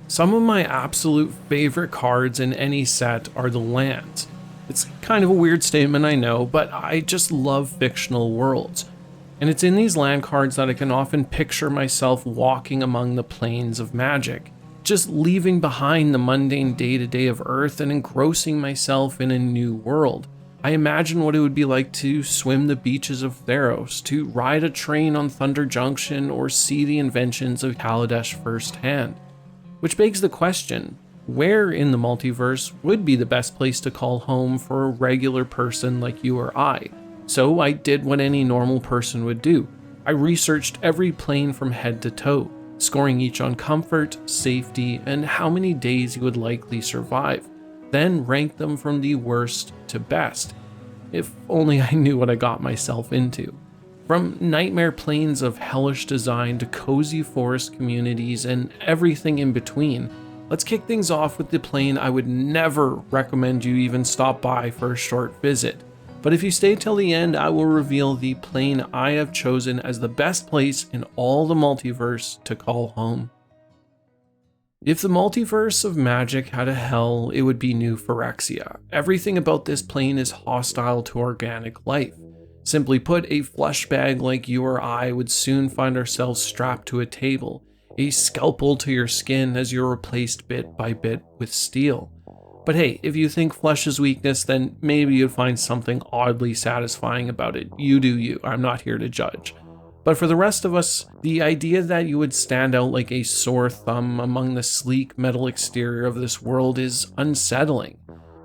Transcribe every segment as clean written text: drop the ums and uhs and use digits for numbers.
Some of my absolute favorite cards in any set are the lands. It's kind of a weird statement, I know, but I just love fictional worlds. And it's in these land cards that I can often picture myself walking among the planes of magic, just leaving behind the mundane day-to-day of Earth and engrossing myself in a new world. I imagine what it would be like to swim the beaches of Theos, to ride a train on Thunder Junction, or see the inventions of Kaladesh firsthand. Which begs the question, where in the multiverse would be the best place to call home for a regular person like you or I? So I did what any normal person would do. I researched every plane from head to toe, scoring each on comfort, safety, and how many days you would likely survive, then ranked them from the worst to best. If only I knew what I got myself into. From nightmare planes of hellish design to cozy forest communities and everything in between, let's kick things off with the plane I would never recommend you even stop by for a short visit. But if you stay till the end, I will reveal the plane I have chosen as the best place in all the multiverse to call home. If the multiverse of magic had a hell, it would be New Phyrexia. Everything about this plane is hostile to organic life. Simply put, a flesh bag like you or I would soon find ourselves strapped to a table, a scalpel to your skin as you're replaced bit by bit with steel. But hey, if you think flesh is weakness, then maybe you'd find something oddly satisfying about it. You do you, I'm not here to judge. But for the rest of us, the idea that you would stand out like a sore thumb among the sleek metal exterior of this world is unsettling.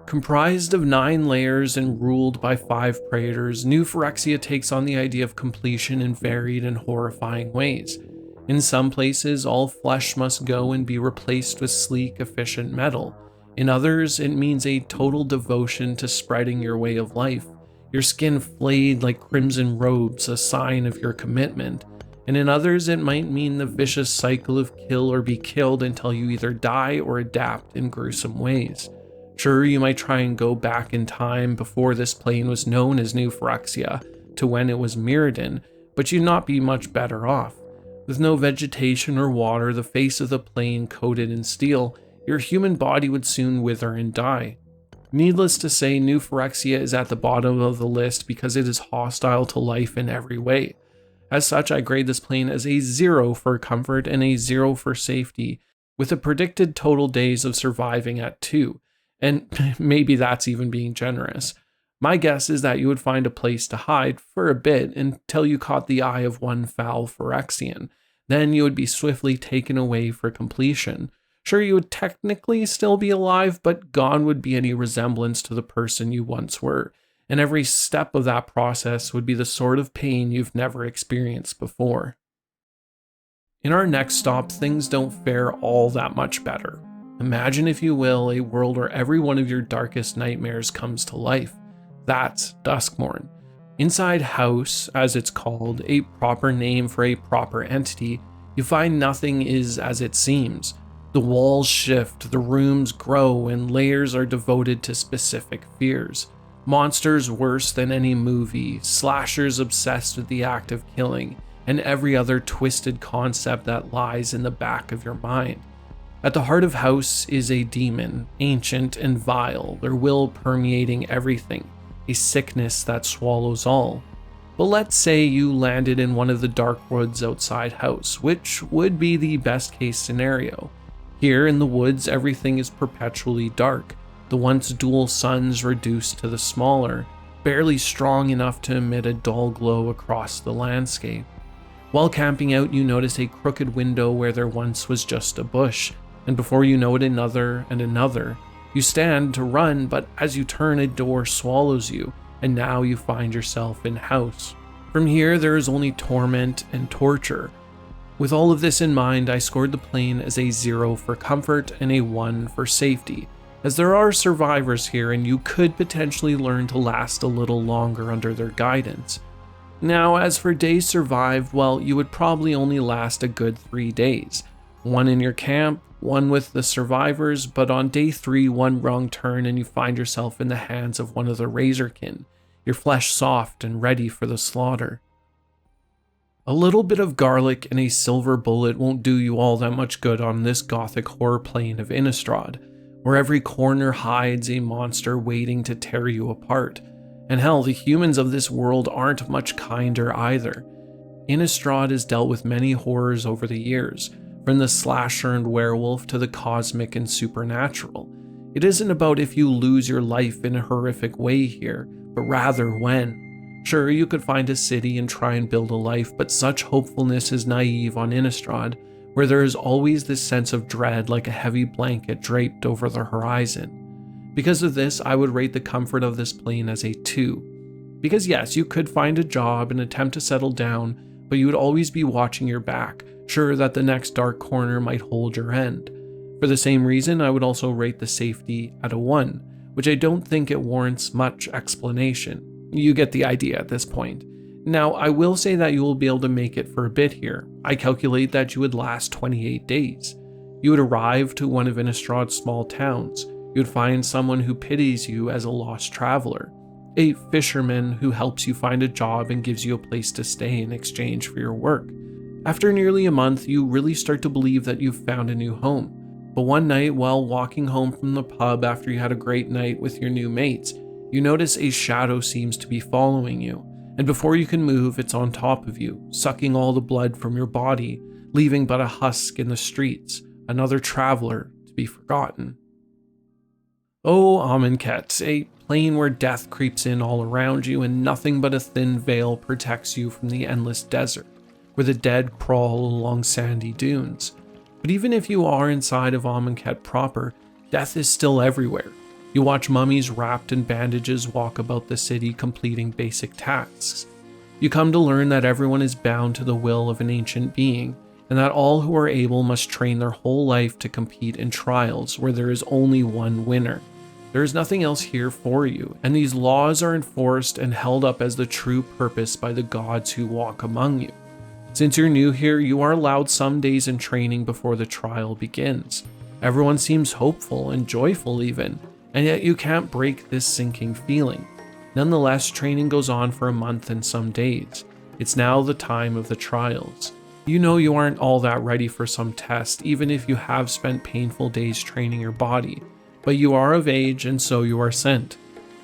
Comprised of 9 layers and ruled by 5 praetors, New Phyrexia takes on the idea of completion in varied and horrifying ways. In some places, all flesh must go and be replaced with sleek, efficient metal. In others, it means a total devotion to spreading your way of life, your skin flayed like crimson robes, a sign of your commitment. And in others, it might mean the vicious cycle of kill or be killed until you either die or adapt in gruesome ways. Sure, you might try and go back in time before this plane was known as New Phyrexia, to when it was Mirrodin, but you'd not be much better off. With no vegetation or water, the face of the plane coated in steel, your human body would soon wither and die. Needless to say, New Phyrexia is at the bottom of the list because it is hostile to life in every way. As such, I grade this plane as a 0 for comfort and a 0 for safety, with a predicted total days of surviving at 2. And maybe that's even being generous. My guess is that you would find a place to hide for a bit until you caught the eye of one foul Phyrexian. Then you would be swiftly taken away for completion. Sure, you would technically still be alive, but gone would be any resemblance to the person you once were, and every step of that process would be the sort of pain you've never experienced before. In our next stop, things don't fare all that much better. Imagine, if you will, a world where every one of your darkest nightmares comes to life. That's Duskborn. Inside House, as it's called, a proper name for a proper entity, you find nothing is as it seems. The walls shift, the rooms grow, and layers are devoted to specific fears. Monsters worse than any movie, slashers obsessed with the act of killing, and every other twisted concept that lies in the back of your mind. At the heart of House is a demon, ancient and vile, their will permeating everything, a sickness that swallows all. But let's say you landed in one of the dark woods outside House, which would be the best case scenario. Here in the woods, everything is perpetually dark, the once dual suns reduced to the smaller, barely strong enough to emit a dull glow across the landscape. While camping out, you notice a crooked window where there once was just a bush, and before you know it, another and another. You stand to run, but as you turn, a door swallows you, and now you find yourself in House. From here, there is only torment and torture. With all of this in mind, I scored the plane as a 0 for comfort and a 1 for safety, as there are survivors here and you could potentially learn to last a little longer under their guidance. Now, as for days survived, well, you would probably only last a good 3 days. 1 in your camp, 1 with the survivors, but on day 3, one wrong turn and you find yourself in the hands of one of the Razorkin, your flesh soft and ready for the slaughter. A little bit of garlic and a silver bullet won't do you all that much good on this gothic horror plane of Innistrad, where every corner hides a monster waiting to tear you apart. And hell, the humans of this world aren't much kinder either. Innistrad has dealt with many horrors over the years, from the slasher and werewolf to the cosmic and supernatural. It isn't about if you lose your life in a horrific way here, but rather when. Sure, you could find a city and try and build a life, but such hopefulness is naive on Innistrad, where there is always this sense of dread like a heavy blanket draped over the horizon. Because of this, I would rate the comfort of this plane as a 2. Because yes, you could find a job and attempt to settle down, but you would always be watching your back, sure that the next dark corner might hold your end. For the same reason, I would also rate the safety at a 1, which I don't think it warrants much explanation. You get the idea at this point. Now, I will say that you will be able to make it for a bit here. I calculate that you would last 28 days. You would arrive to one of Innistrad's small towns. You would find someone who pities you as a lost traveler, a fisherman who helps you find a job and gives you a place to stay in exchange for your work. After nearly a month, you really start to believe that you've found a new home. But one night, while walking home from the pub after you had a great night with your new mates, you notice a shadow seems to be following you, and before you can move, it's on top of you, sucking all the blood from your body, leaving but a husk in the streets, another traveler to be forgotten. Oh, Alancat, a plane where death creeps in all around you and nothing but a thin veil protects you from the endless desert, where the dead crawl along sandy dunes. But even if you are inside of Alancat proper, death is still everywhere. You watch mummies wrapped in bandages walk about the city completing basic tasks. You come to learn that everyone is bound to the will of an ancient being, and that all who are able must train their whole life to compete in trials where there is only one winner. There is nothing else here for you, and these laws are enforced and held up as the true purpose by the gods who walk among you. Since you're new here, you are allowed some days in training before the trial begins. Everyone seems hopeful and joyful even, and yet you can't break this sinking feeling. Nonetheless, training goes on for a month and some days. It's now the time of the trials. You know you aren't all that ready for some test, even if you have spent painful days training your body, but you are of age and so you are sent.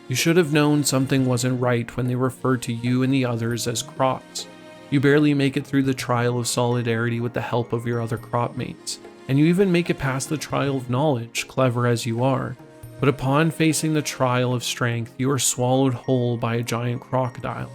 You should have known something wasn't right when they referred to you and the others as crops. You barely make it through the trial of solidarity with the help of your other crop mates, and you even make it past the trial of knowledge, clever as you are. But upon facing the trial of strength, you are swallowed whole by a giant crocodile.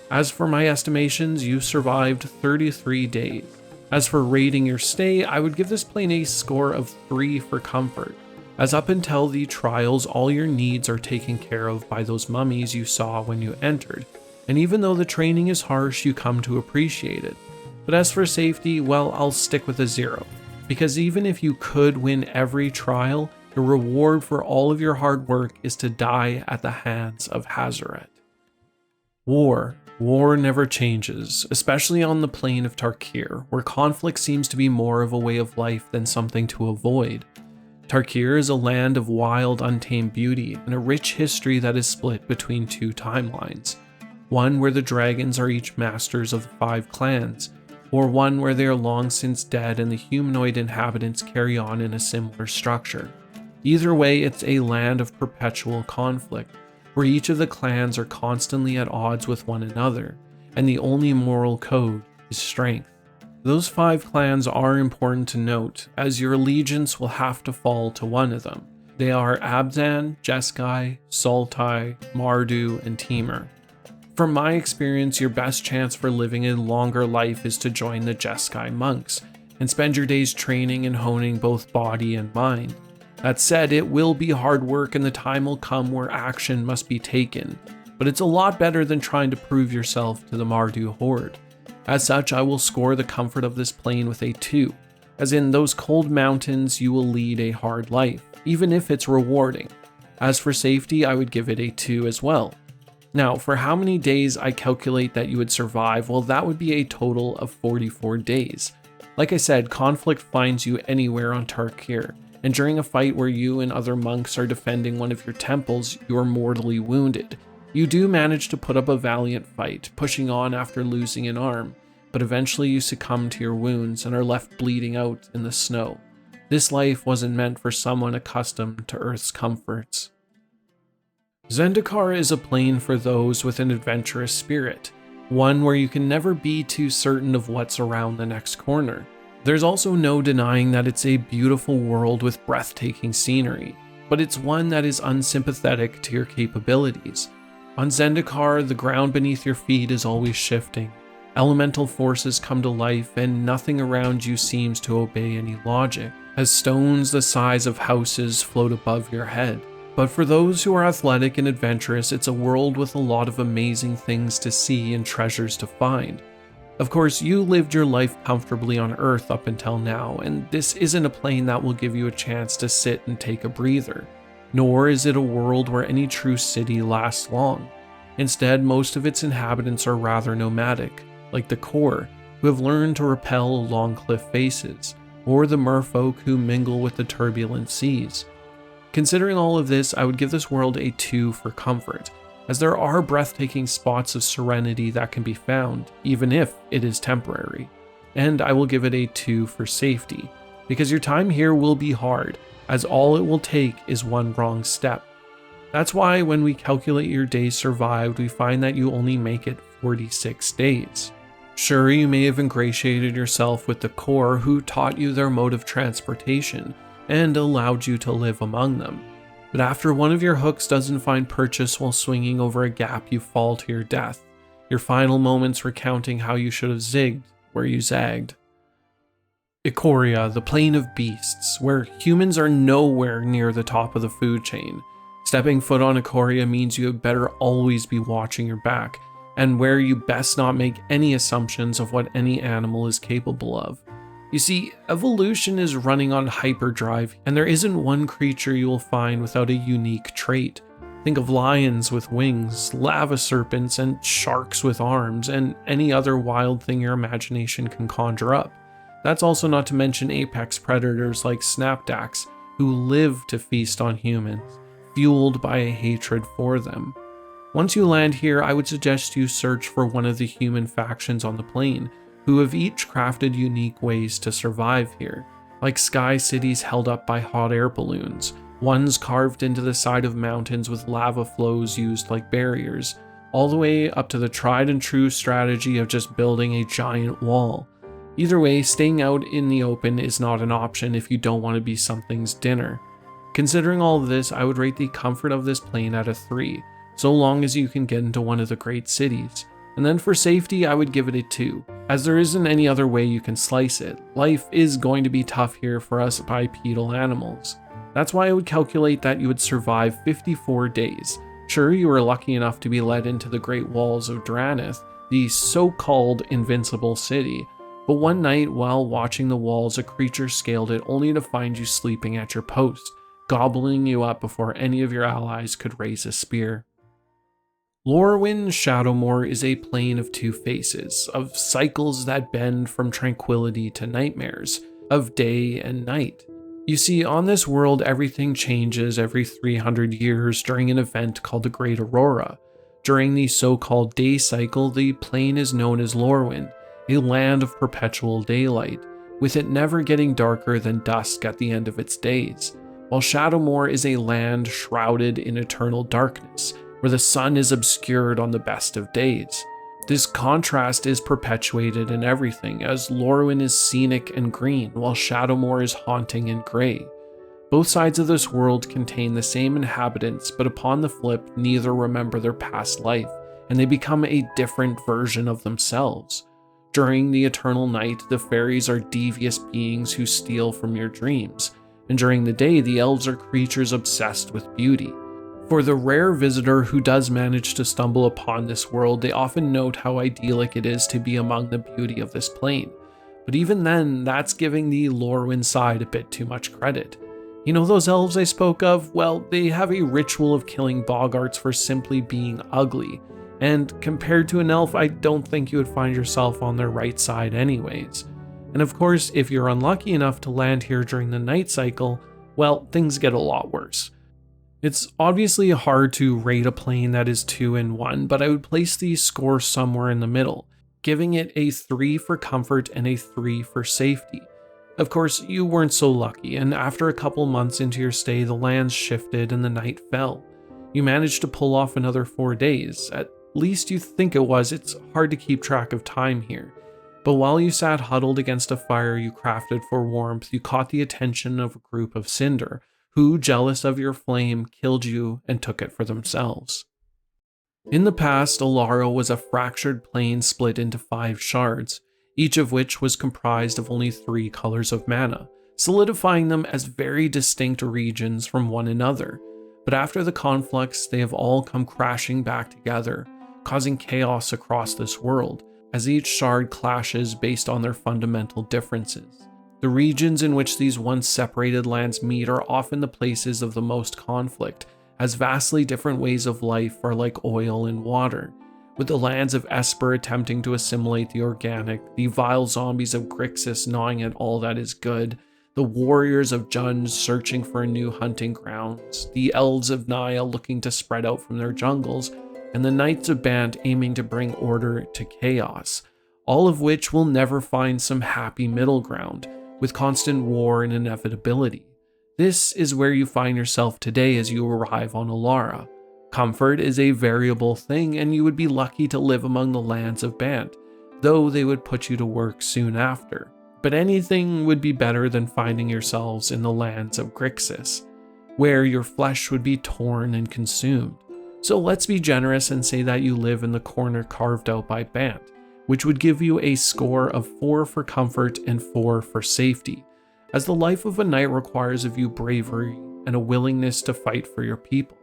As for my estimations, you survived 33 days. As for rating your stay, I would give this plane a score of 3 for comfort, as up until the trials, all your needs are taken care of by those mummies you saw when you entered, and even though the training is harsh, you come to appreciate it. But as for safety, well, I'll stick with a 0, because even if you could win every trial, the reward for all of your hard work is to die at the hands of Hazaret. War never changes, especially on the plane of Tarir, where conflict seems to be more of a way of life than something to avoid. Tarir is a land of wild, untamed beauty and a rich history that is split between 2 timelines. One where the dragons are each masters of the 5 clans, or one where they are long since dead and the humanoid inhabitants carry on in a similar structure. Either way, it's a land of perpetual conflict, where each of the clans are constantly at odds with one another, and the only moral code is strength. Those 5 clans are important to note, as your allegiance will have to fall to one of them. They are Abzan, Jeskai, Sultai, Mardu, and Temur. From my experience, your best chance for living a longer life is to join the Jeskai monks, and spend your days training and honing both body and mind. That said, it will be hard work and the time will come where action must be taken, but it's a lot better than trying to prove yourself to the Mardu horde. As such, I will score the comfort of this plane with a 2, as in those cold mountains you will lead a hard life, even if it's rewarding. As for safety, I would give it a 2 as well. Now, for how many days I calculate that you would survive, well, that would be a total of 44 days. Like I said, conflict finds you anywhere on Tarir, and during a fight where you and other monks are defending one of your temples, you are mortally wounded. You do manage to put up a valiant fight, pushing on after losing an arm, but eventually you succumb to your wounds and are left bleeding out in the snow. This life wasn't meant for someone accustomed to Earth's comforts. Zendar is a plane for those with an adventurous spirit, one where you can never be too certain of what's around the next corner. There's also no denying that it's a beautiful world with breathtaking scenery, but it's one that is unsympathetic to your capabilities. On Zendar, the ground beneath your feet is always shifting. Elemental forces come to life and nothing around you seems to obey any logic, as stones the size of houses float above your head. But for those who are athletic and adventurous, it's a world with a lot of amazing things to see and treasures to find. Of course, you lived your life comfortably on Earth up until now, and this isn't a plane that will give you a chance to sit and take a breather. Nor is it a world where any true city lasts long. Instead, most of its inhabitants are rather nomadic, like the core, who have learned to rappel along cliff faces, or the merfolk who mingle with the turbulent seas. Considering all of this, I would give this world a 2 for comfort, as there are breathtaking spots of serenity that can be found, even if it is temporary. And I will give it a 2 for safety, because your time here will be hard, as all it will take is one wrong step. That's why when we calculate your days survived, we find that you only make it 46 days. Sure, you may have ingratiated yourself with the core who taught you their mode of transportation and allowed you to live among them. But after one of your hooks doesn't find purchase while swinging over a gap, you fall to your death, your final moments recounting how you should have zigged where you zagged. Aoria, the plane of beasts, where humans are nowhere near the top of the food chain. Stepping foot on Aoria means you had better always be watching your back, and where you best not make any assumptions of what any animal is capable of. You see, evolution is running on hyperdrive, and there isn't one creature you will find without a unique trait. Think of lions with wings, lava serpents, and sharks with arms, and any other wild thing your imagination can conjure up. That's also not to mention apex predators like snapdacks, who live to feast on humans, fueled by a hatred for them. Once you land here, I would suggest you search for one of the human factions on the plane, who have each crafted unique ways to survive here, like sky cities held up by hot air balloons, ones carved into the side of mountains with lava flows used like barriers, all the way up to the tried and true strategy of just building a giant wall. Either way, staying out in the open is not an option if you don't want to be something's dinner. Considering all of this, I would rate the comfort of this plane at a 3, so long as you can get into one of the great cities. And then for safety, I would give it a 2, as there isn't any other way you can slice it. Life is going to be tough here for us bipedal animals. That's why I would calculate that you would survive 54 days. Sure, you were lucky enough to be led into the Great Walls of Draneth, the so-called invincible city, but one night while watching the walls, a creature scaled it only to find you sleeping at your post, gobbling you up before any of your allies could raise a spear. Lorwin Shadowmoor is a plane of 2 faces, of cycles that bend from tranquility to nightmares, of day and night. You see, on this world, everything changes every 300 years during an event called the Great Aurora. During the so-called day cycle, the plane is known as Lorwin, a land of perpetual daylight, with it never getting darker than dusk at the end of its days, while Shadowmoor is a land shrouded in eternal darkness, where the sun is obscured on the best of days. This contrast is perpetuated in everything, as Lorwin is scenic and green, while Shadowmoor is haunting and grey. Both sides of this world contain the same inhabitants, but upon the flip, neither remember their past life, and they become a different version of themselves. During the eternal night, the fairies are devious beings who steal from your dreams, and during the day, the elves are creatures obsessed with beauty. For the rare visitor who does manage to stumble upon this world, they often note how idyllic it is to be among the beauty of this plane. But even then, that's giving the Lorwin side a bit too much credit. You know those elves I spoke of? Well, they have a ritual of killing boggarts for simply being ugly, and compared to an elf, I don't think you would find yourself on their right side anyways. And of course, if you're unlucky enough to land here during the night cycle, well, things get a lot worse. It's obviously hard to rate a plane that is 2 in 1, but I would place the score somewhere in the middle. giving it a 3 for comfort and a 3 for safety. Of course, you weren't so lucky, and after a couple months into your stay, the lands shifted and the night fell. You managed to pull off another 4 days. At least you think it was. It's hard to keep track of time here. But while you sat huddled against a fire you crafted for warmth, you caught the attention of a group of Cinder, who, jealous of your flame, killed you and took it for themselves. In the past, Alara was a fractured plane split into 5 shards, each of which was comprised of only 3 colors of mana, solidifying them as very distinct regions from one another. But after the conflicts, they have all come crashing back together, causing chaos across this world, as each shard clashes based on their fundamental differences. The regions in which these once separated lands meet are often the places of the most conflict, as vastly different ways of life are like oil and water, with the lands of Esper attempting to assimilate the organic, the vile zombies of Grixis gnawing at all that is good, the warriors of Junge searching for new hunting grounds, the elves of Naya looking to spread out from their jungles, and the knights of Bant aiming to bring order to chaos, all of which will never find some happy middle ground, with constant war and inevitability. This is where you find yourself today as you arrive on Alara. Comfort is a variable thing, and you would be lucky to live among the lands of Bant, though they would put you to work soon after. But anything would be better than finding yourselves in the lands of Grixis, where your flesh would be torn and consumed. So let's be generous and say that you live in the corner carved out by Bant, which would give you a score of 4 for comfort and 4 for safety, as the life of a knight requires of you bravery and a willingness to fight for your people.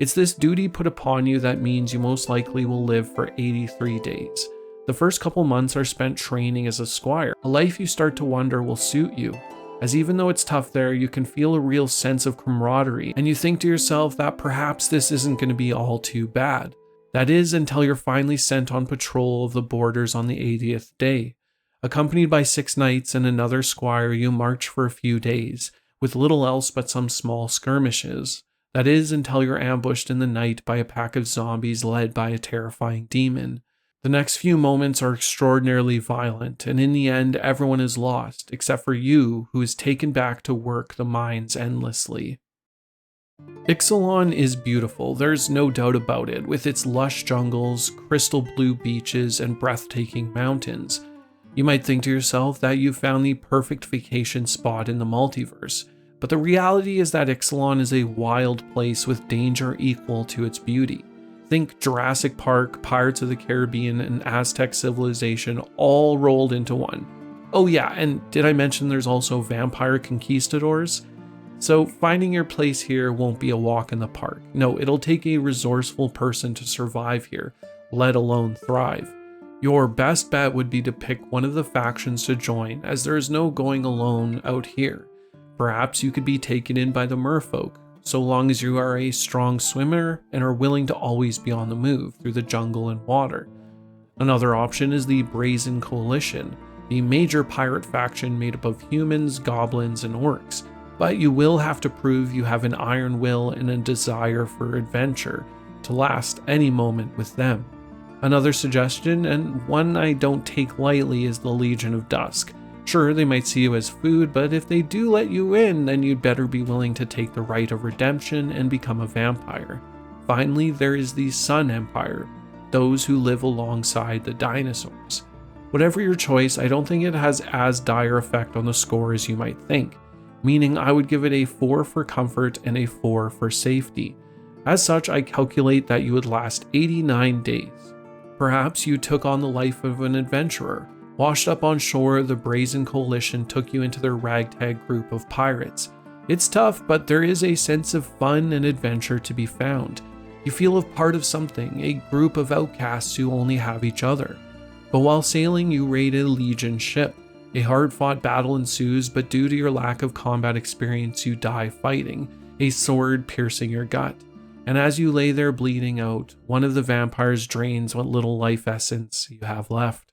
It's this duty put upon you that means you most likely will live for 83 days. The first couple months are spent training as a squire, a life you start to wonder will suit you, as even though it's tough there, you can feel a real sense of camaraderie, and you think to yourself that perhaps this isn't going to be all too bad. That is, until you're finally sent on patrol of the borders on the 80th day. Accompanied by 6 knights and another squire, you march for a few days, with little else but some small skirmishes. That is, until you're ambushed in the night by a pack of zombies led by a terrifying demon. The next few moments are extraordinarily violent, and in the end, everyone is lost, except for you, who is taken back to work the mines endlessly. Exelon is beautiful, there's no doubt about it, with its lush jungles, crystal blue beaches, and breathtaking mountains. You might think to yourself that you found the perfect vacation spot in the multiverse, but the reality is that Exelon is a wild place with danger equal to its beauty. Think Jurassic Park, Pirates of the Caribbean, and Aztec civilization all rolled into one. Oh yeah, and did I mention there's also vampire conquistadors? So finding your place here won't be a walk in the park. No, it'll take a resourceful person to survive here, let alone thrive. Your best bet would be to pick one of the factions to join, as there is no going alone out here. Perhaps you could be taken in by the merfolk, so long as you are a strong swimmer and are willing to always be on the move through the jungle and water. Another option is the Brazen Coalition, the major pirate faction made up of humans, goblins, and orcs, but you will have to prove you have an iron will and a desire for adventure to last any moment with them. Another suggestion, and one I don't take lightly, is the Legion of Dusk. Sure, they might see you as food, but if they do let you in, then you'd better be willing to take the rite of redemption and become a vampire. Finally, there is the Sun Empire, those who live alongside the dinosaurs. Whatever your choice, I don't think it has as dire effect on the score as you might think, meaning I would give it a 4 for comfort and a 4 for safety. As such, I calculate that you would last 89 days. Perhaps you took on the life of an adventurer. Washed up on shore, the Brazen Coalition took you into their ragtag group of pirates. It's tough, but there is a sense of fun and adventure to be found. You feel a part of something, a group of outcasts who only have each other. But while sailing, you raid a Legion ship. A hard-fought battle ensues, but due to your lack of combat experience, you die fighting, a sword piercing your gut. And as you lay there bleeding out, one of the vampires drains what little life essence you have left.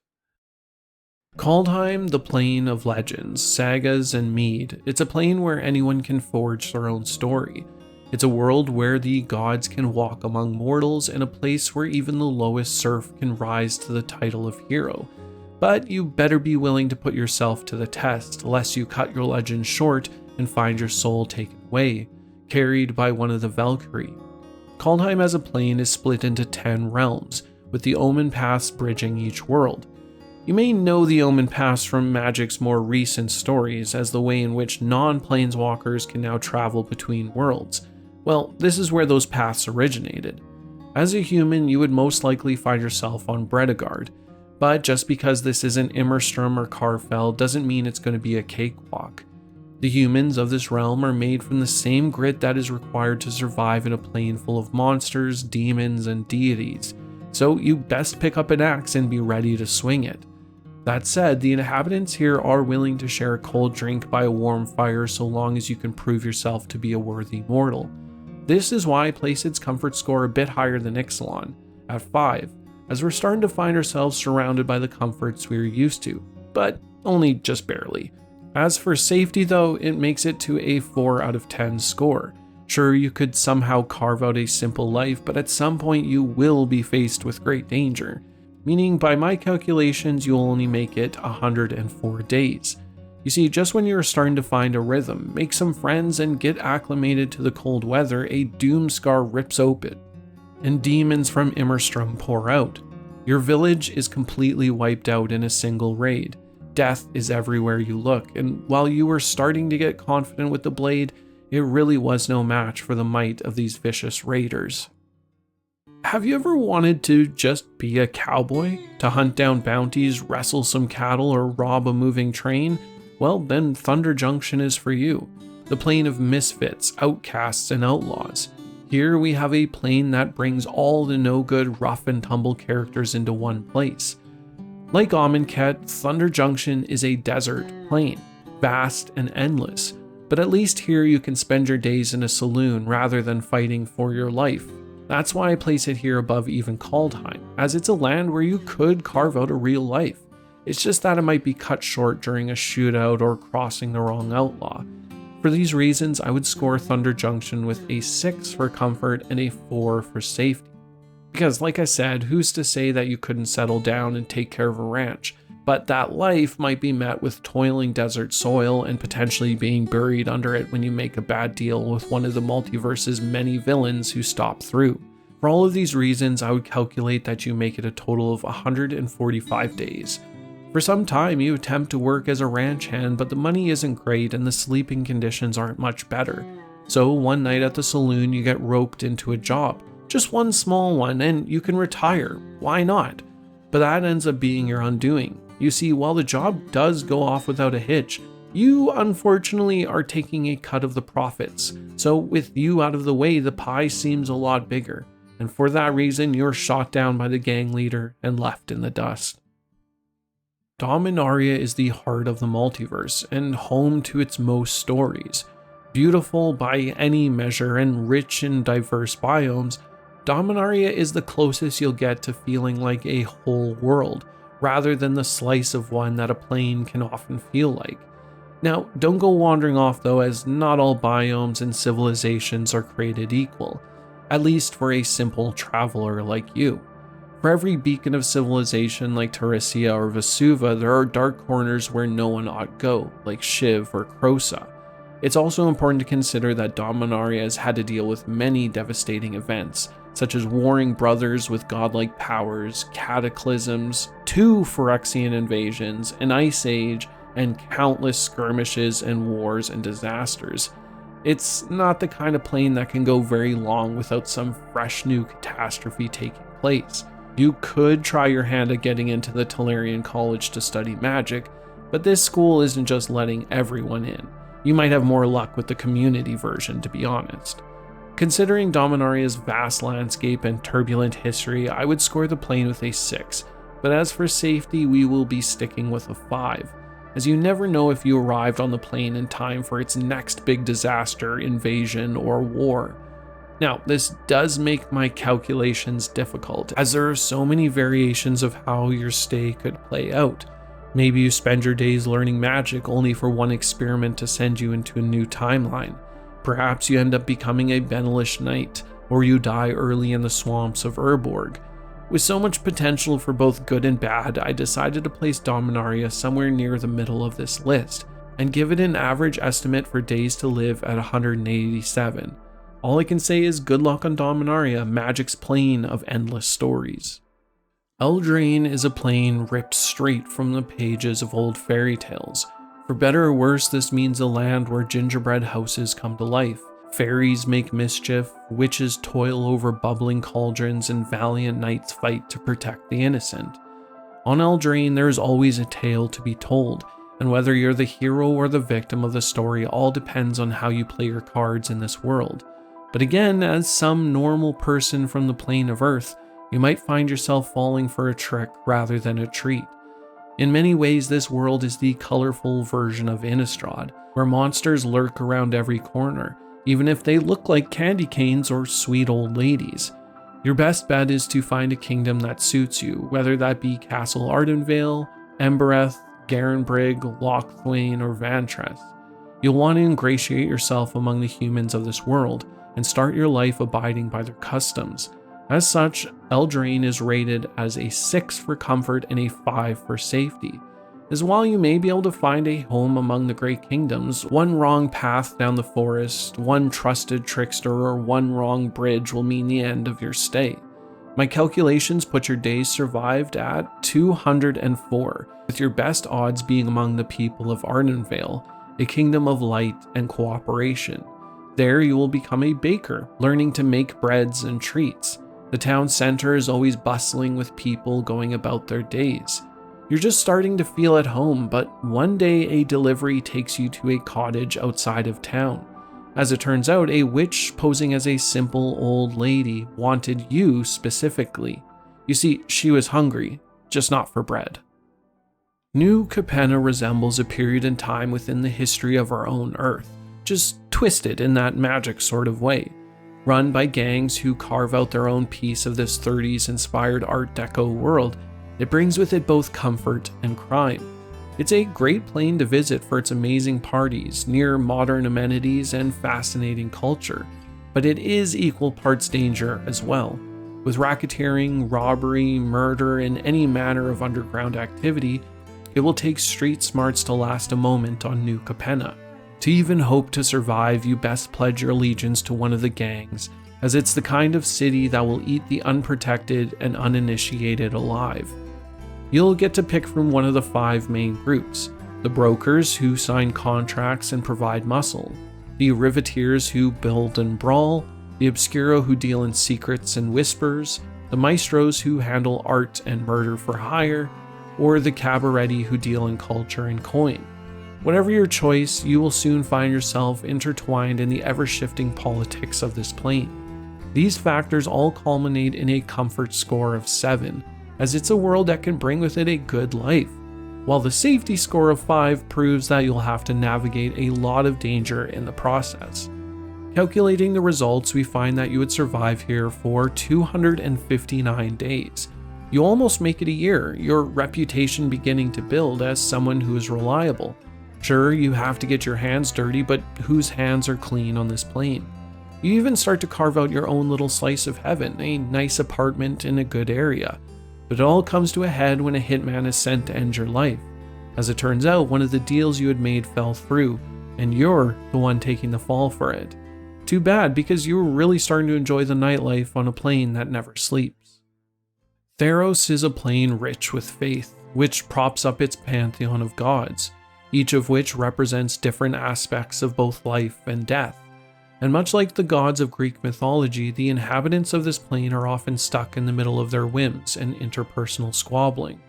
Kaldheim, the plane of legends, sagas, and mead. It's a plane where anyone can forge their own story. It's a world where the gods can walk among mortals, and a place where even the lowest serf can rise to the title of hero. But you better be willing to put yourself to the test, lest you cut your legend short and find your soul taken away, carried by one of the Valkyrie. Kaldheim as a plane is split into 10 realms, with the Omen Paths bridging each world. You may know the Omen Paths from Magic's more recent stories as the way in which non-planeswalkers can now travel between worlds. Well, this is where those paths originated. As a human, you would most likely find yourself on Bredegard, but just because this isn't Immerstrom or Karfell doesn't mean it's going to be a cakewalk. The humans of this realm are made from the same grit that is required to survive in a plane full of monsters, demons, and deities, so you best pick up an axe and be ready to swing it. That said, the inhabitants here are willing to share a cold drink by a warm fire so long as you can prove yourself to be a worthy mortal. This is why I place its comfort score a bit higher than Exelon, at 5, as we're starting to find ourselves surrounded by the comforts we're used to, but only just barely. As for safety though, it makes it to a 4 out of 10 score. Sure, you could somehow carve out a simple life, but at some point you will be faced with great danger. Meaning by my calculations you'll only make it 104 days. You see, just when you're starting to find a rhythm, make some friends, and get acclimated to the cold weather, a Doomscar rips open, and demons from Immerstrom pour out. Your village is completely wiped out in a single raid. Death is everywhere you look, and while you were starting to get confident with the blade, it really was no match for the might of these vicious raiders. Have you ever wanted to just be a cowboy? To hunt down bounties, wrestle some cattle, or rob a moving train? Well, then Thunder Junction is for you. The plane of misfits, outcasts, and outlaws. Here we have a plane that brings all the no-good, rough and tumble characters into one place. Like Alancat, Thunder Junction is a desert plane, vast and endless, but at least here you can spend your days in a saloon rather than fighting for your life. That's why I place it here above even Kaldheim, as it's a land where you could carve out a real life. It's just that it might be cut short during a shootout or crossing the wrong outlaw. For these reasons, I would score Thunder Junction with a 6 for comfort and a 4 for safety. Because like I said, who's to say that you couldn't settle down and take care of a ranch? But that life might be met with toiling desert soil and potentially being buried under it when you make a bad deal with one of the multiverse's many villains who stop through. For all of these reasons, I would calculate that you make it a total of 145 days. For some time, you attempt to work as a ranch hand, but the money isn't great and the sleeping conditions aren't much better. So one night at the saloon, you get roped into a job. Just one small one, and you can retire. Why not? But that ends up being your undoing. You see, while the job does go off without a hitch, you unfortunately are taking a cut of the profits. So with you out of the way, the pie seems a lot bigger. And for that reason, you're shot down by the gang leader and left in the dust. Dominaria is the heart of the multiverse and home to its most stories. Beautiful by any measure and rich in diverse biomes, Dominaria is the closest you'll get to feeling like a whole world, rather than the slice of one that a plane can often feel like. Now, don't go wandering off though, as not all biomes and civilizations are created equal, at least for a simple traveler like you. For every beacon of civilization like Fxiaia or Vesuva, there are dark corners where no one ought go, like Shiv or Krosa. It's also important to consider that Dominaria has had to deal with many devastating events, such as warring brothers with godlike powers, cataclysms, 2 Phyrexian invasions, an ice age, and countless skirmishes and wars and disasters. It's not the kind of plane that can go very long without some fresh new catastrophe taking place. You could try your hand at getting into the Talarian College to study magic, but this school isn't just letting everyone in. You might have more luck with the community version, to be honest. Considering Dominaria's vast landscape and turbulent history, I would score the plane with a 6, but as for safety, we will be sticking with a 5, as you never know if you arrived on the plane in time for its next big disaster, invasion, or war. Now, this does make my calculations difficult, as there are so many variations of how your stay could play out. Maybe you spend your days learning magic only for one experiment to send you into a new timeline. Perhaps you end up becoming a Benelish knight, or you die early in the swamps of Urborg. With so much potential for both good and bad, I decided to place Dominaria somewhere near the middle of this list, and give it an average estimate for days to live at 187. All I can say is good luck on Dominaria, Magic's plane of endless stories. Eldraine is a plane ripped straight from the pages of old fairy tales. For better or worse, this means a land where gingerbread houses come to life. Fairies make mischief, witches toil over bubbling cauldrons, and valiant knights fight to protect the innocent. On Eldraine, there is always a tale to be told, and whether you're the hero or the victim of the story all depends on how you play your cards in this world. But again, as some normal person from the plane of Earth, you might find yourself falling for a trick rather than a treat. In many ways, this world is the colorful version of Innistrad, where monsters lurk around every corner, even if they look like candy canes or sweet old ladies. Your best bet is to find a kingdom that suits you, whether that be Castle Ardenvale, Embereth, Garenbrig, Lochthwain, or Vantress. You'll want to ingratiate yourself among the humans of this world, and start your life abiding by their customs. As such, Eldraine is rated as a 6 for comfort and a 5 for safety, as while you may be able to find a home among the Great Kingdoms, one wrong path down the forest, one trusted trickster, or one wrong bridge will mean the end of your stay. My calculations put your days survived at 204, with your best odds being among the people of Ardenvale, a kingdom of light and cooperation. There you will become a baker, learning to make breads and treats. The town center is always bustling with people going about their days. You're just starting to feel at home, but one day a delivery takes you to a cottage outside of town. As it turns out, a witch posing as a simple old lady wanted you specifically. You see, she was hungry, just not for bread. Newcona resembles a period in time within the history of our own Earth, just twisted in that magic sort of way. Run by gangs who carve out their own piece of this 30s inspired Art Deco world, it brings with it both comfort and crime. It's a great plane to visit for its amazing parties, near modern amenities, and fascinating culture, but it is equal parts danger as well. With racketeering, robbery, murder, and any manner of underground activity, it will take street smarts to last a moment on Newcona. To even hope to survive, you best pledge your allegiance to one of the gangs, as it's the kind of city that will eat the unprotected and uninitiated alive. You'll get to pick from one of the 5 main groups: the brokers who sign contracts and provide muscle, the riveteers who build and brawl, the obscuro who deal in secrets and whispers, the maestros who handle art and murder for hire, or the cabaretti who deal in culture and coin. Whatever your choice, you will soon find yourself intertwined in the ever-shifting politics of this plane. These factors all culminate in a comfort score of 7, as it's a world that can bring with it a good life, while the safety score of 5 proves that you'll have to navigate a lot of danger in the process. Calculating the results, we find that you would survive here for 259 days. You almost make it a year, your reputation beginning to build as someone who is reliable. Sure, you have to get your hands dirty, but whose hands are clean on this plane? You even start to carve out your own little slice of heaven, a nice apartment in a good area. But it all comes to a head when a hitman is sent to end your life. As it turns out, one of the deals you had made fell through, and you're the one taking the fall for it. Too bad, because you were really starting to enjoy the nightlife on a plane that never sleeps. Theos is a plane rich with faith, which props up its pantheon of gods, each of which represents different aspects of both life and death. And much like the gods of Greek mythology, the inhabitants of this plane are often stuck in the middle of their whims and interpersonal squabbling.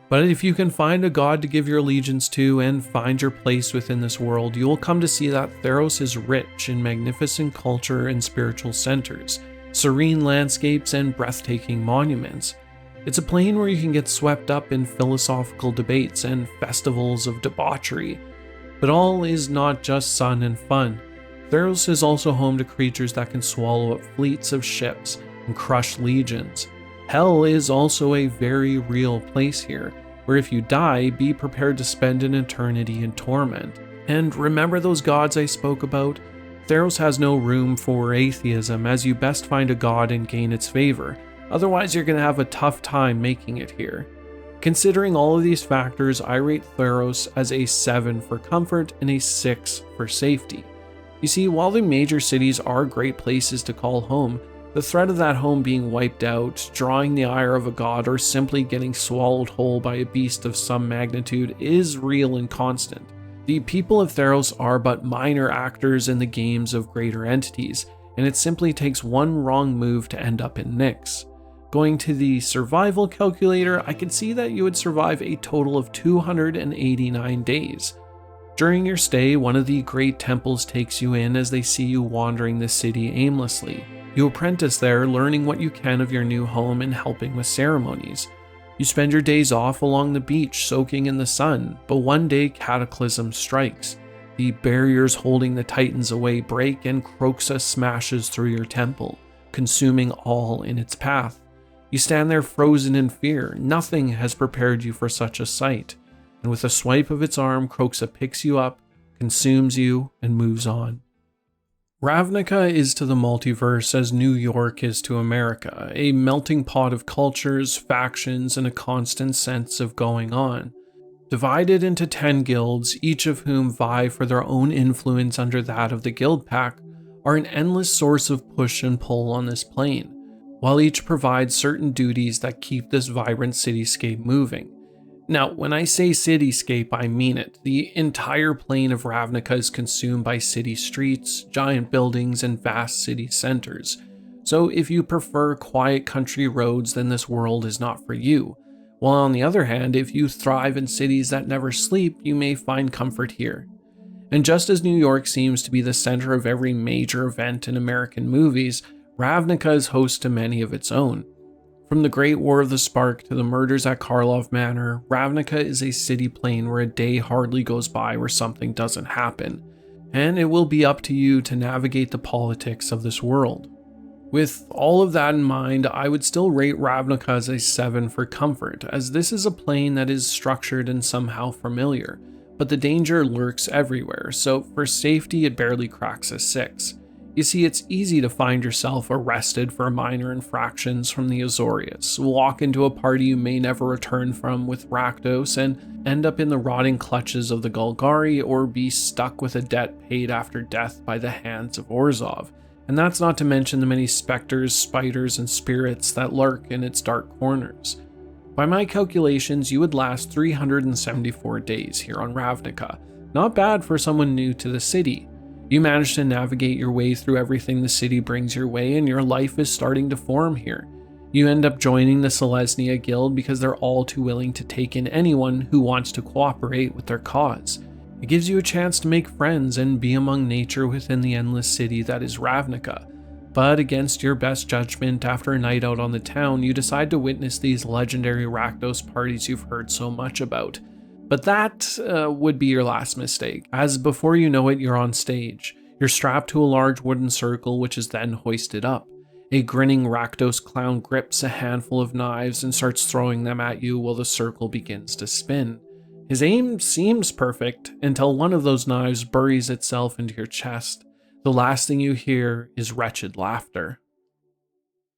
But if you can find a god to give your allegiance to and find your place within this world, you will come to see that Theos is rich in magnificent culture and spiritual centers, serene landscapes, and breathtaking monuments. It's a plane where you can get swept up in philosophical debates and festivals of debauchery. But all is not just sun and fun. Theos is also home to creatures that can swallow up fleets of ships and crush legions. Hell is also a very real place here, where if you die, be prepared to spend an eternity in torment. And remember those gods I spoke about? Theos has no room for atheism, as you best find a god and gain its favor, otherwise you're going to have a tough time making it here. Considering all of these factors, I rate Theos as a 7 for comfort and a 6 for safety. You see, while the major cities are great places to call home, the threat of that home being wiped out, drawing the ire of a god, or simply getting swallowed whole by a beast of some magnitude is real and constant. The people of Theos are but minor actors in the games of greater entities, and it simply takes one wrong move to end up in Nyx. Going to the survival calculator, I can see that you would survive a total of 289 days. During your stay, one of the great temples takes you in as they see you wandering the city aimlessly. You apprentice there, learning what you can of your new home and helping with ceremonies. You spend your days off along the beach soaking in the sun, but one day cataclysm strikes. The barriers holding the titans away break and Kroxa smashes through your temple, consuming all in its path. You stand there frozen in fear. Nothing has prepared you for such a sight. And with a swipe of its arm, Kroxa picks you up, consumes you, and moves on. Ravnica is to the multiverse as New York is to America, a melting pot of cultures, factions, and a constant sense of going on. Divided into 10 guilds, each of whom vie for their own influence under that of the guild pack, are an endless source of push and pull on this plane, while each provides certain duties that keep this vibrant cityscape moving. Now, when I say cityscape, I mean it. The entire plane of Ravnica is consumed by city streets, giant buildings, and vast city centers. So if you prefer quiet country roads, then this world is not for you. While on the other hand, if you thrive in cities that never sleep, you may find comfort here. And just as New York seems to be the center of every major event in American movies, Ravnica is host to many of its own. From the Great War of the Spark to the murders at Karlov Manor, Ravnica is a city plane where a day hardly goes by where something doesn't happen, and it will be up to you to navigate the politics of this world. With all of that in mind, I would still rate Ravnica as a 7 for comfort, as this is a plane that is structured and somehow familiar, but the danger lurks everywhere, so for safety it barely cracks a 6. You see, it's easy to find yourself arrested for minor infractions from the Azorius, walk into a party you may never return from with Rakdos, and end up in the rotting clutches of the Golgari, or be stuck with a debt paid after death by the hands of Orzhov. And that's not to mention the many specters, spiders, and spirits that lurk in its dark corners. By my calculations, you would last 374 days here on Ravnica. Not bad for someone new to the city. You manage to navigate your way through everything the city brings your way, and your life is starting to form here. You end up joining the Selesnya Guild because they're all too willing to take in anyone who wants to cooperate with their cause. It gives you a chance to make friends and be among nature within the endless city that is Ravnica. But against your best judgment, after a night out on the town, you decide to witness these legendary Rakdos parties you've heard so much about. But that would be your last mistake, as before you know it, you're on stage. You're strapped to a large wooden circle, which is then hoisted up. A grinning Rakdos clown grips a handful of knives and starts throwing them at you while the circle begins to spin. His aim seems perfect until one of those knives buries itself into your chest. The last thing you hear is wretched laughter.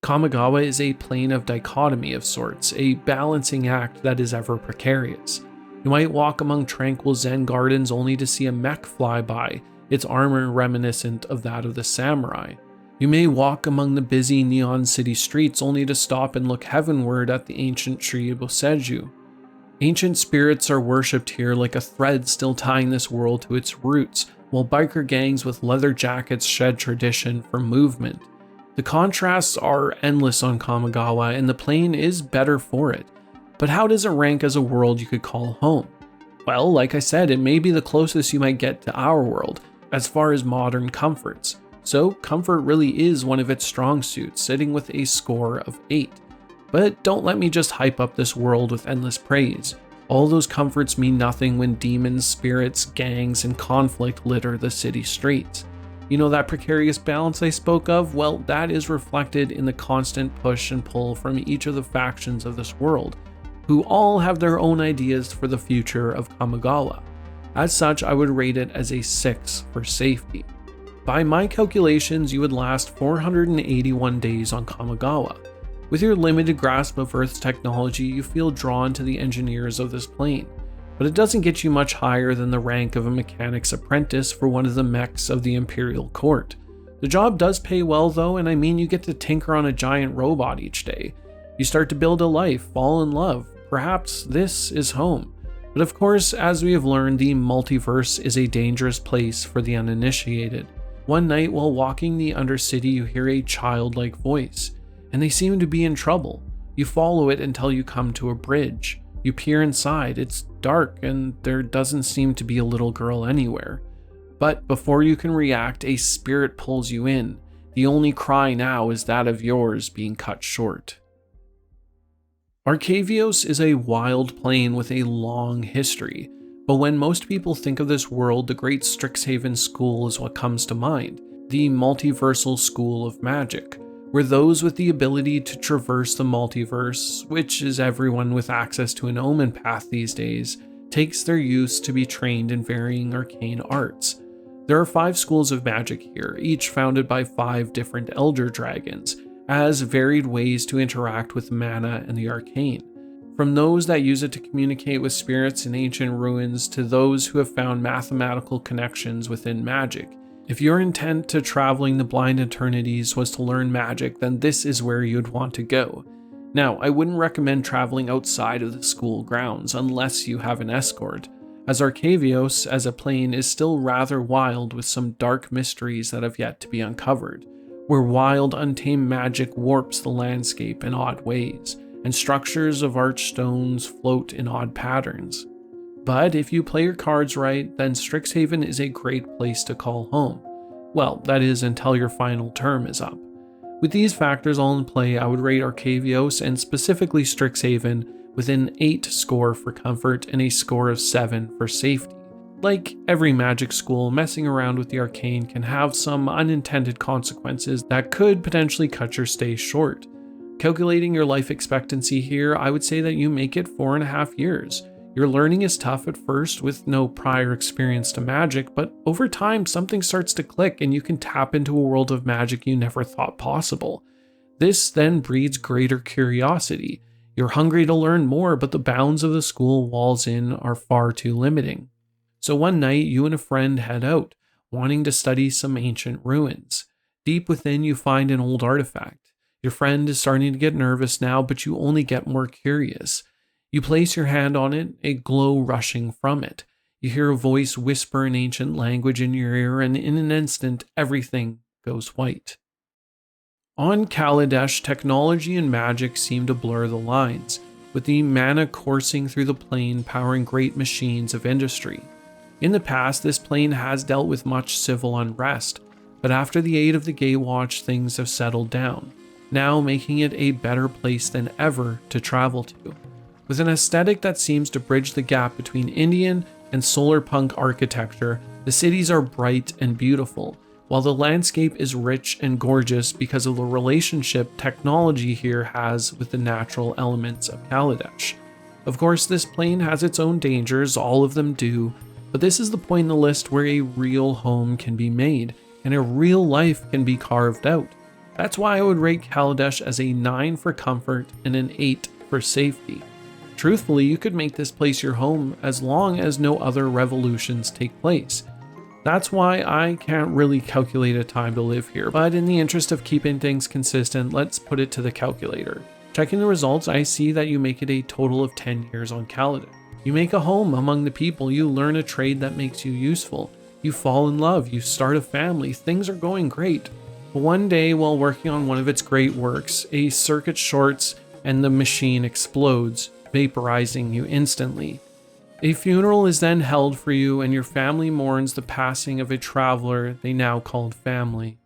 Kamigawa is a plane of dichotomy of sorts, a balancing act that is ever precarious. You might walk among tranquil Zen gardens only to see a mech fly by, its armor reminiscent of that of the samurai. You may walk among the busy neon city streets only to stop and look heavenward at the ancient tree of Boseju. Ancient spirits are worshipped here like a thread still tying this world to its roots, while biker gangs with leather jackets shed tradition for movement. The contrasts are endless on Kamigawa, and the plane is better for it. But how does it rank as a world you could call home? Well, like I said, it may be the closest you might get to our world, as far as modern comforts. So comfort really is one of its strong suits, sitting with a score of 8. But don't let me just hype up this world with endless praise. All those comforts mean nothing when demons, spirits, gangs, and conflict litter the city streets. You know that precarious balance I spoke of? Well, that is reflected in the constant push and pull from each of the factions of this world, who all have their own ideas for the future of Kamigawa. As such, I would rate it as a 6 for safety. By my calculations, you would last 481 days on Kagawa. With your limited grasp of Earth's technology, you feel drawn to the engineers of this plane, but it doesn't get you much higher than the rank of a mechanic's apprentice for one of the mechs of the Imperial Court. The job does pay well though, and I mean you get to tinker on a giant robot each day. You start to build a life, fall in love, perhaps this is home. But of course, as we have learned, the multiverse is a dangerous place for the uninitiated. One night while walking the Undercity, you hear a childlike voice, and they seem to be in trouble. You follow it until you come to a bridge. You peer inside, it's dark and there doesn't seem to be a little girl anywhere. But before you can react, a spirit pulls you in. The only cry now is that of yours being cut short. Arcavios is a wild plane with a long history, but when most people think of this world, the great Strixhaven school is what comes to mind, the multiversal school of magic, where those with the ability to traverse the multiverse, which is everyone with access to an omen path these days, takes their use to be trained in varying arcane arts. There are 5 schools of magic here, each founded by 5 different elder dragons, as varied ways to interact with mana and the arcane. From those that use it to communicate with spirits in ancient ruins to those who have found mathematical connections within magic. If your intent to traveling the blind eternities was to learn magic, then this is where you'd want to go. Now, I wouldn't recommend traveling outside of the school grounds unless you have an escort, as Arcavios as a plane is still rather wild with some dark mysteries that have yet to be uncovered, where wild, untamed magic warps the landscape in odd ways, and structures of archstones float in odd patterns. But if you play your cards right, then Strixhaven is a great place to call home. Well, that is until your final term is up. With these factors all in play, I would rate Arcavios and specifically Strixhaven with an 8 score for comfort and a score of 7 for safety. Like every magic school, messing around with the arcane can have some unintended consequences that could potentially cut your stay short. Calculating your life expectancy here, I would say that you make it 4.5 years. Your learning is tough at first with no prior experience to magic, but over time something starts to click and you can tap into a world of magic you never thought possible. This then breeds greater curiosity. You're hungry to learn more, but the bounds of the school walls in are far too limiting. So one night, you and a friend head out, wanting to study some ancient ruins. Deep within, you find an old artifact. Your friend is starting to get nervous now, but you only get more curious. You place your hand on it, a glow rushing from it. You hear a voice whisper an ancient language in your ear, and in an instant, everything goes white. On Kaladesh, technology and magic seem to blur the lines, with the mana coursing through the plane powering great machines of industry. In the past, this plane has dealt with much civil unrest, but after the aid of the Gatewatch, things have settled down, now making it a better place than ever to travel to. With an aesthetic that seems to bridge the gap between Indian and solar punk architecture, the cities are bright and beautiful, while the landscape is rich and gorgeous because of the relationship technology here has with the natural elements of Kaladesh. Of course, this plane has its own dangers, all of them do, but this is the point in the list where a real home can be made, and a real life can be carved out. That's why I would rate Kaladesh as a 9 for comfort and an 8 for safety. Truthfully, you could make this place your home as long as no other revolutions take place. That's why I can't really calculate a time to live here, but in the interest of keeping things consistent, let's put it to the calculator. Checking the results, I see that you make it a total of 10 years on Kaladesh. You make a home among the people, you learn a trade that makes you useful, you fall in love, you start a family, things are going great. But one day, while working on one of its great works, a circuit shorts and the machine explodes, vaporizing you instantly. A funeral is then held for you and your family mourns the passing of a traveler they now called family.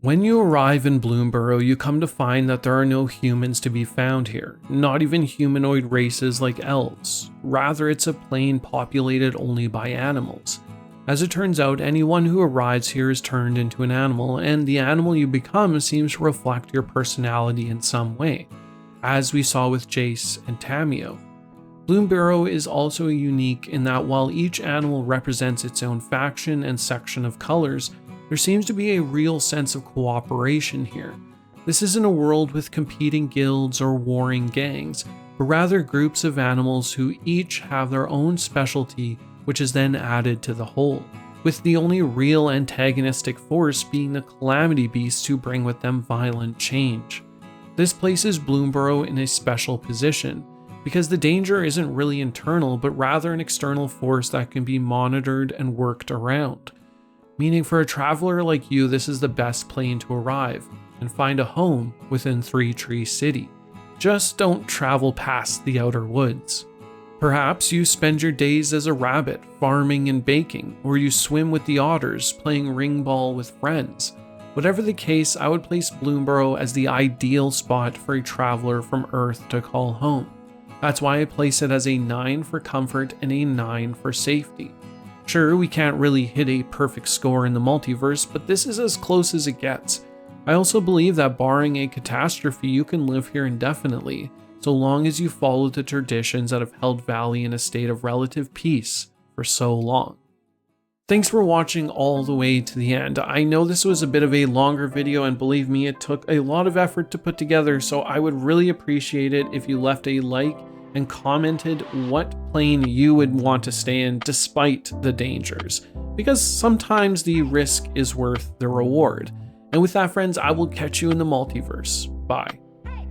When you arrive in Bloomborough, you come to find that there are no humans to be found here, not even humanoid races like elves. Rather, it's a plane populated only by animals. As it turns out, anyone who arrives here is turned into an animal, and the animal you become seems to reflect your personality in some way, as we saw with Jace and Tamio. Bloomborough is also unique in that while each animal represents its own faction and section of colors, there seems to be a real sense of cooperation here. This isn't a world with competing guilds or warring gangs, but rather groups of animals who each have their own specialty, which is then added to the whole, with the only real antagonistic force being the calamity beasts who bring with them violent change. This places Bloomborough in a special position, because the danger isn't really internal, but rather an external force that can be monitored and worked around. Meaning for a traveler like you, this is the best plane to arrive and find a home within Three Tree City. Just don't travel past the outer woods. Perhaps you spend your days as a rabbit, farming and baking, or you swim with the otters, playing ring ball with friends. Whatever the case, I would place Bloomborough as the ideal spot for a traveler from Earth to call home. That's why I place it as a 9 for comfort and a 9 for safety. Sure, we can't really hit a perfect score in the multiverse, but this is as close as it gets. I also believe that barring a catastrophe, you can live here indefinitely, so long as you follow the traditions that have held Valley in a state of relative peace for so long. Thanks for watching all the way to the end. I know this was a bit of a longer video, and believe me, it took a lot of effort to put together, so I would really appreciate it if you left a like and commented what plane you would want to stay in despite the dangers, because sometimes the risk is worth the reward. And with that, friends, I will catch you in the multiverse. Bye.